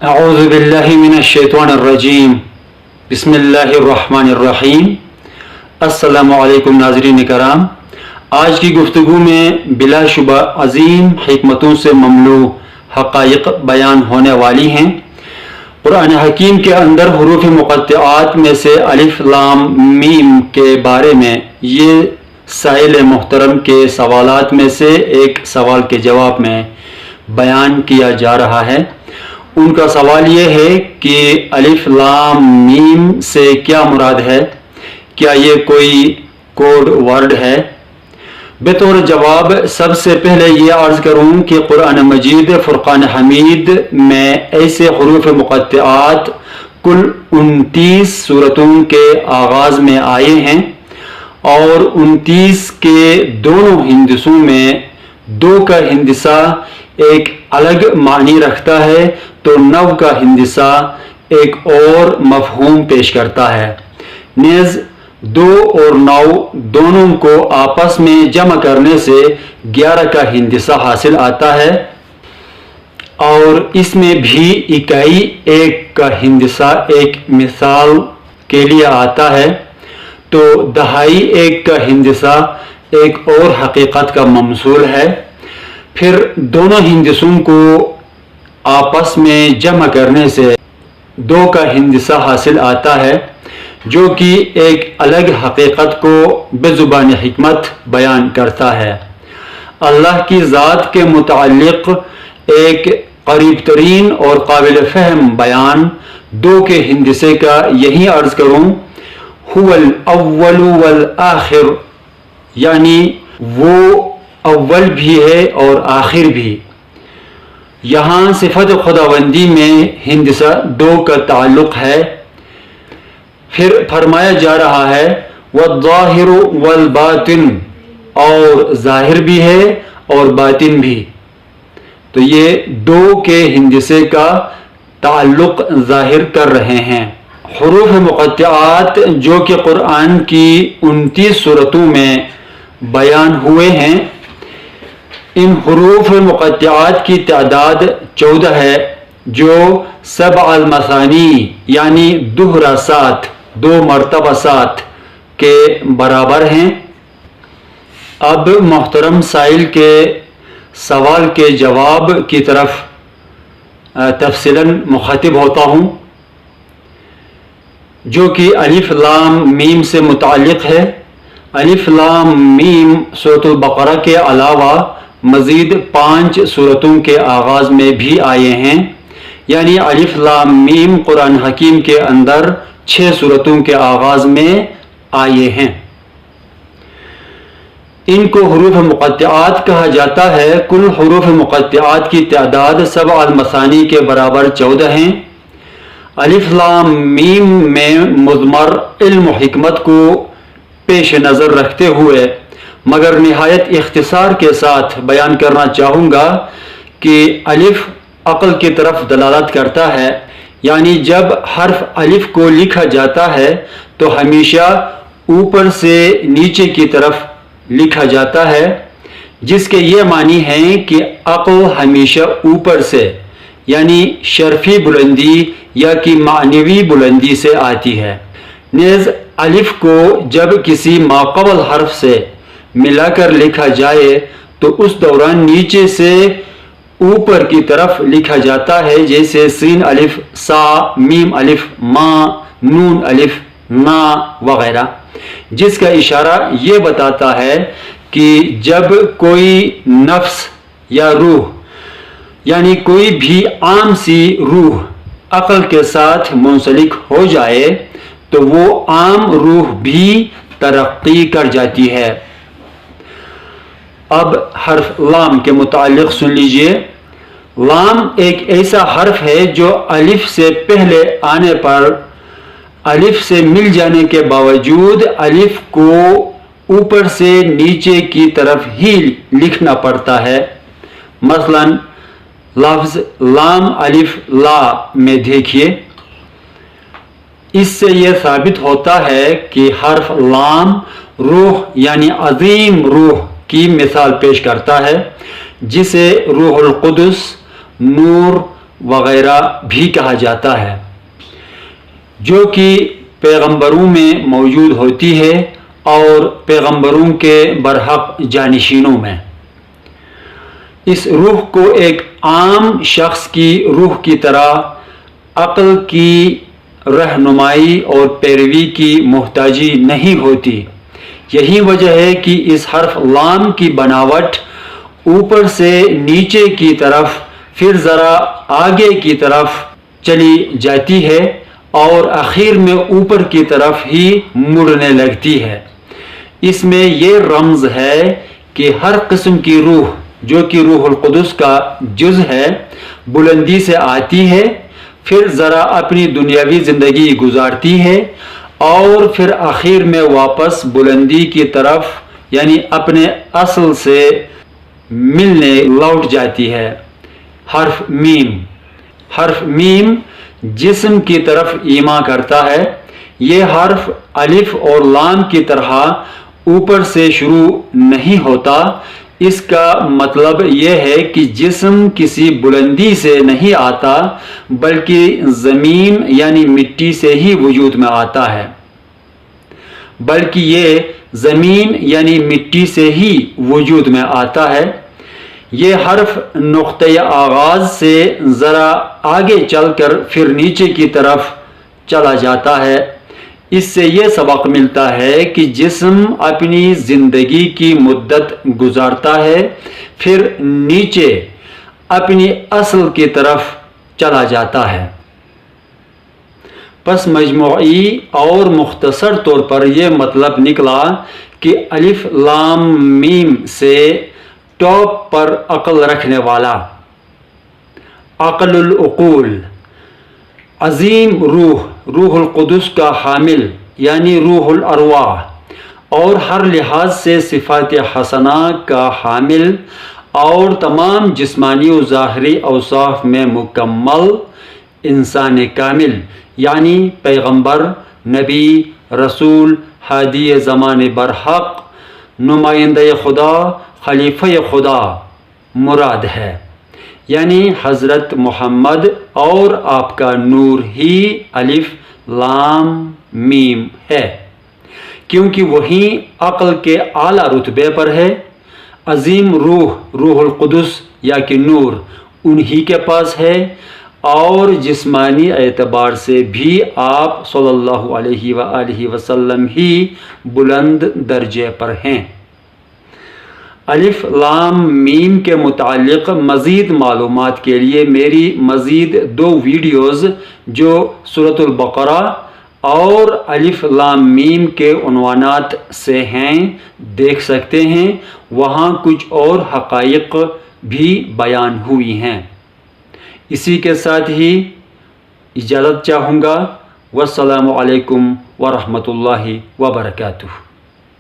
اعوذ باللہ من الشیطان الرجیم بسم اللہ الرحمن الرحیم۔ السلام علیکم ناظرین کرام، آج کی گفتگو میں بلا شبہ عظیم حکمتوں سے مملو حقائق بیان ہونے والی ہیں۔ قرآن حکیم کے اندر حروف مقطعات میں سے الف لام میم کے بارے میں یہ سائل محترم کے سوالات میں سے ایک سوال کے جواب میں بیان کیا جا رہا ہے۔ ان کا سوال یہ ہے کہ الف لام میم سے کیا مراد ہے؟ کیا یہ کوئی کوڈ ورڈ ہے؟ بطور جواب سب سے پہلے یہ عرض کروں کہ قرآن مجید فرقان حمید میں ایسے حروف مقطعات کل 29 سورتوں کے آغاز میں آئے ہیں، اور 29 کے دونوں ہندسوں میں 2 کا ہندسہ ایک الگ معنی رکھتا ہے تو 9 کا ہندسہ ایک اور مفہوم پیش کرتا ہے۔ نیز 2 اور 9 دونوں کو آپس میں جمع کرنے سے 11 کا ہندسہ حاصل آتا ہے، اور اس میں بھی اکائی 1 کا ہندسہ ایک مثال کے لیے آتا ہے، تو دہائی 1 کا ہندسہ ایک اور حقیقت کا ممثول ہے۔ پھر دونوں ہندسوں کو آپس میں جمع کرنے سے 2 کا ہندسہ حاصل آتا ہے، جو کہ ایک الگ حقیقت کو بزبان حکمت بیان کرتا ہے۔ اللہ کی ذات کے متعلق ایک قریب ترین اور قابل فہم بیان 2 کے ہندسے کا یہی عرض کروں، هو الاول والآخر، یعنی وہ اول بھی ہے اور آخر بھی۔ یہاں صفت خداوندی میں ہندسہ 2 کا تعلق ہے۔ پھر فرمایا جا رہا ہے والظاہر والباطن، اور ظاہر بھی ہے اور باطن بھی، تو یہ 2 کے ہندسے کا تعلق ظاہر کر رہے ہیں۔ حروف مقطعات جو کہ قرآن کی 29 سورتوں میں بیان ہوئے ہیں، ان حروف مقطعات کی تعداد 14 ہے، جو 7 المثانی یعنی دوہرا 7، 2 مرتبہ 7 کے برابر ہیں۔ اب محترم سائل کے سوال کے جواب کی طرف تفصیلاً مخاطب ہوتا ہوں، جو کہ الف لام میم سے متعلق ہے۔ الف لام میم سورۃ البقرہ کے علاوہ مزید 5 سورتوں کے آغاز میں بھی آئے ہیں، یعنی الف لام میم قرآن حکیم کے اندر 6 سورتوں کے آغاز میں آئے ہیں۔ ان کو حروف مقطعات کہا جاتا ہے۔ کل حروف مقطعات کی تعداد 7 المثانی کے برابر 14 ہیں۔ الف لام میم میں مضمر علم و حکمت کو پیش نظر رکھتے ہوئے مگر نہایت اختصار کے ساتھ بیان کرنا چاہوں گا کہ الف عقل کی طرف دلالت کرتا ہے، یعنی جب حرف الف کو لکھا جاتا ہے تو ہمیشہ اوپر سے نیچے کی طرف لکھا جاتا ہے، جس کے یہ معنی ہیں کہ عقل ہمیشہ اوپر سے یعنی شرفی بلندی یا کہ معنوی بلندی سے آتی ہے۔ نیز الف کو جب کسی ماقبل حرف سے ملا کر لکھا جائے تو اس دوران نیچے سے اوپر کی طرف لکھا جاتا ہے، جیسے سین الف سا، میم الف ما، نون الف نا وغیرہ، جس کا اشارہ یہ بتاتا ہے کہ جب کوئی نفس یا روح، یعنی کوئی بھی عام سی روح عقل کے ساتھ منسلک ہو جائے تو وہ عام روح بھی ترقی کر جاتی ہے۔ اب حرف لام کے متعلق سن لیجئے۔ لام ایک ایسا حرف ہے جو الف سے پہلے آنے پر الف سے مل جانے کے باوجود الف کو اوپر سے نیچے کی طرف ہی لکھنا پڑتا ہے۔ مثلا لفظ لام الف لا میں دیکھیے، اس سے یہ ثابت ہوتا ہے کہ حرف لام روح یعنی عظیم روح کی مثال پیش کرتا ہے، جسے روح القدس، نور، وغیرہ بھی کہا جاتا ہے، جو کہ پیغمبروں میں موجود ہوتی ہے اور پیغمبروں کے برحق جانشینوں میں۔ اس روح کو ایک عام شخص کی روح کی طرح عقل کی رہنمائی اور پیروی کی محتاجی نہیں ہوتی۔ یہی وجہ ہے کہ اس حرف لام کی بناوٹ اوپر سے نیچے کی طرف پھر ذرا آگے کی طرف چلی جاتی ہے اور آخر میں اوپر کی طرف ہی مڑنے لگتی ہے۔ اس میں یہ رمز ہے کہ ہر قسم کی روح جو کہ روح القدس کا جز ہے بلندی سے آتی ہے، پھر ذرا اپنی دنیاوی زندگی گزارتی ہے اور پھر آخر میں واپس بلندی کی طرف یعنی اپنے اصل سے ملنے لوٹ جاتی ہے۔ حرف میم جسم کی طرف ایما کرتا ہے۔ یہ حرف الف اور لام کی طرح اوپر سے شروع نہیں ہوتا۔ اس کا مطلب یہ ہے کہ جسم کسی بلندی سے نہیں آتا بلکہ زمین یعنی مٹی سے ہی وجود میں آتا ہے، بلکہ یہ زمین یعنی مٹی سے ہی وجود میں آتا ہے۔ یہ حرف نقطۂ آغاز سے ذرا آگے چل کر پھر نیچے کی طرف چلا جاتا ہے۔ اس سے یہ سبق ملتا ہے کہ جسم اپنی زندگی کی مدت گزارتا ہے پھر نیچے اپنی اصل کی طرف چلا جاتا ہے۔ پس مجموعی اور مختصر طور پر یہ مطلب نکلا کہ الف لام میم سے ٹاپ پر عقل رکھنے والا، عقل العقول، عظیم روح القدس کا حامل یعنی روح الارواح، اور ہر لحاظ سے صفات حسنہ کا حامل اور تمام جسمانی و ظاہری اوصاف میں مکمل انسان کامل یعنی پیغمبر، نبی، رسول، ہادی زمان برحق، نمائندہ خدا، خلیفہ خدا مراد ہے، یعنی حضرت محمد اور آپ کا نور ہی الف لام میم ہے، کیونکہ وہی عقل کے اعلیٰ رتبے پر ہے۔ عظیم روح القدس یا کہ نور انہی کے پاس ہے، اور جسمانی اعتبار سے بھی آپ صلی اللہ علیہ وآلہ وسلم ہی بلند درجے پر ہیں۔ الف لام میم کے متعلق مزید معلومات کے لیے میری مزید 2 ویڈیوز جو سورۃ البقرہ اور الف لام میم کے عنوانات سے ہیں دیکھ سکتے ہیں، وہاں کچھ اور حقائق بھی بیان ہوئی ہیں۔ اسی کے ساتھ ہی اجازت چاہوں گا۔ والسلام علیکم ورحمۃ اللہ وبرکاتہ۔